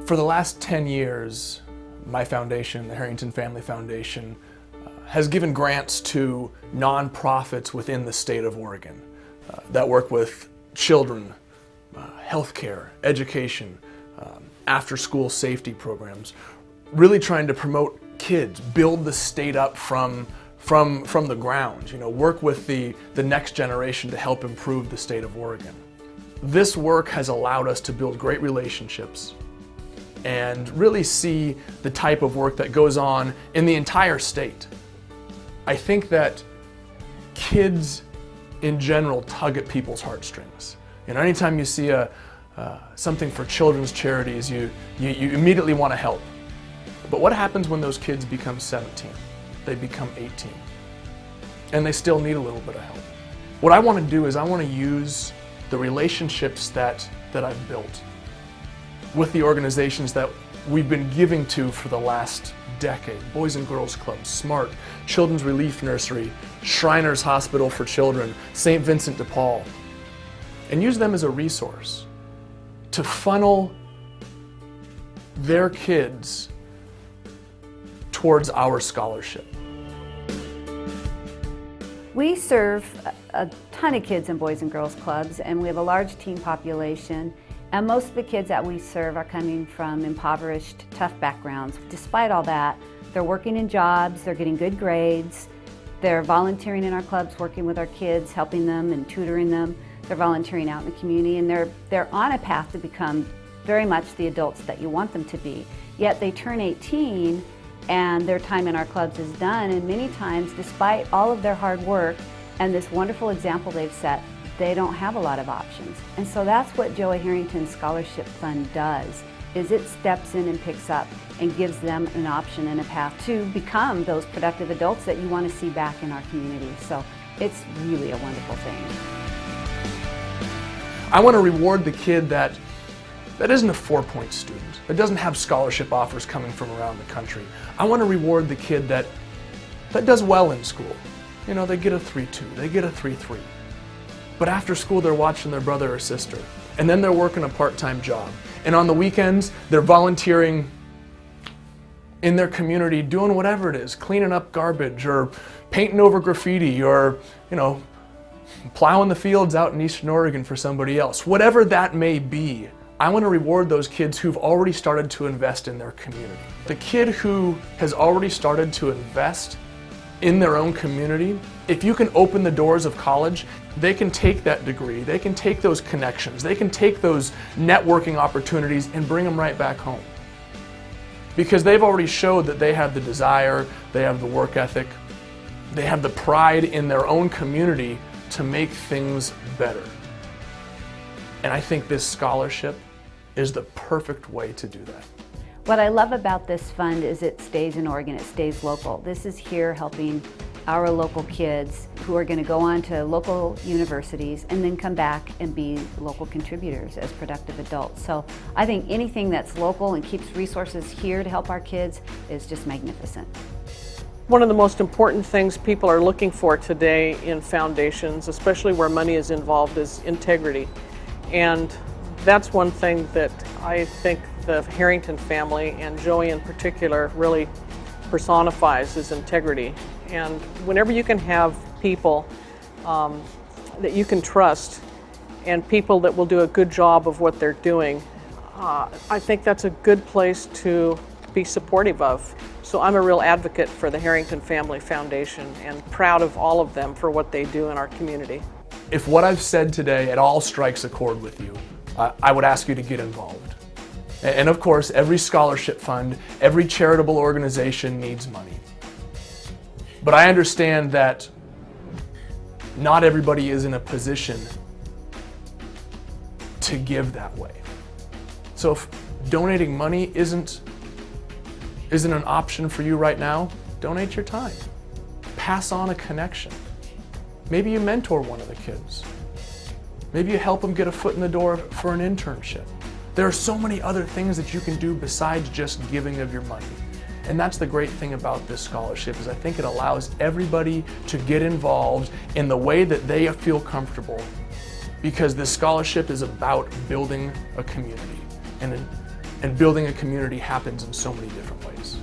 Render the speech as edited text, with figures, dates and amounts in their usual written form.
For the last 10 years, my foundation, the Harrington Family Foundation, has given grants to nonprofits within the state of Oregon that work with children, healthcare, education, after-school safety programs, really trying to promote kids, build the state up from the ground, work with the next generation to help improve the state of Oregon. This work has allowed us to build great relationships and really see the type of work that goes on in the entire state. I think that kids in general tug at people's heartstrings. Anytime you see something for children's charities, you immediately want to help. But what happens when those kids become 17? They become 18. And they still need a little bit of help. What I want to do is I want to use the relationships that I've built with the organizations that we've been giving to for the last decade. Boys and Girls Club, SMART, Children's Relief Nursery, Shriners Hospital for Children, St. Vincent de Paul, and use them as a resource to funnel their kids towards our scholarship. We serve a ton of kids in Boys and Girls Clubs, and we have a large teen population. And most of the kids that we serve are coming from impoverished, tough backgrounds. Despite all that, they're working in jobs, they're getting good grades, they're volunteering in our clubs, working with our kids, helping them and tutoring them. They're volunteering out in the community, and they're on a path to become very much the adults that you want them to be. Yet they turn 18 and their time in our clubs is done, and many times, despite all of their hard work and this wonderful example they've set, they don't have a lot of options. And so that's what Joey Harrington Scholarship Fund does, is it steps in and picks up and gives them an option and a path to become those productive adults that you want to see back in our community. So it's really a wonderful thing. I want to reward the kid that isn't a 4-point student, that doesn't have scholarship offers coming from around the country. I want to reward the kid that does well in school. They get a 3.2, they get a 3.3. But after school, they're watching their brother or sister. And then they're working a part-time job. And on the weekends, they're volunteering in their community, doing whatever it is, cleaning up garbage or painting over graffiti or, plowing the fields out in Eastern Oregon for somebody else. Whatever that may be, I want to reward those kids who've already started to invest in their community. The kid who has already started to invest in their own community, if you can open the doors of college, they can take that degree, they can take those connections, they can take those networking opportunities and bring them right back home. Because they've already showed that they have the desire, they have the work ethic, they have the pride in their own community to make things better. And I think this scholarship is the perfect way to do that. What I love about this fund is it stays in Oregon, it stays local. This is here helping our local kids who are going to go on to local universities and then come back and be local contributors as productive adults. So I think anything that's local and keeps resources here to help our kids is just magnificent. One of the most important things people are looking for today in foundations, especially where money is involved, is integrity. And that's one thing that I think the Harrington family, and Joey in particular, really personifies, is integrity. And whenever you can have people that you can trust and people that will do a good job of what they're doing, I think that's a good place to be supportive of. So I'm a real advocate for the Harrington Family Foundation and proud of all of them for what they do in our community. If what I've said today at all strikes a chord with you, I would ask you to get involved. And of course, every scholarship fund, every charitable organization needs money. But I understand that not everybody is in a position to give that way. So if donating money isn't an option for you right now, donate your time. Pass on a connection. Maybe you mentor one of the kids. Maybe you help them get a foot in the door for an internship. There are so many other things that you can do besides just giving of your money. And that's the great thing about this scholarship, is I think it allows everybody to get involved in the way that they feel comfortable, because this scholarship is about building a community. And And building a community happens in so many different ways.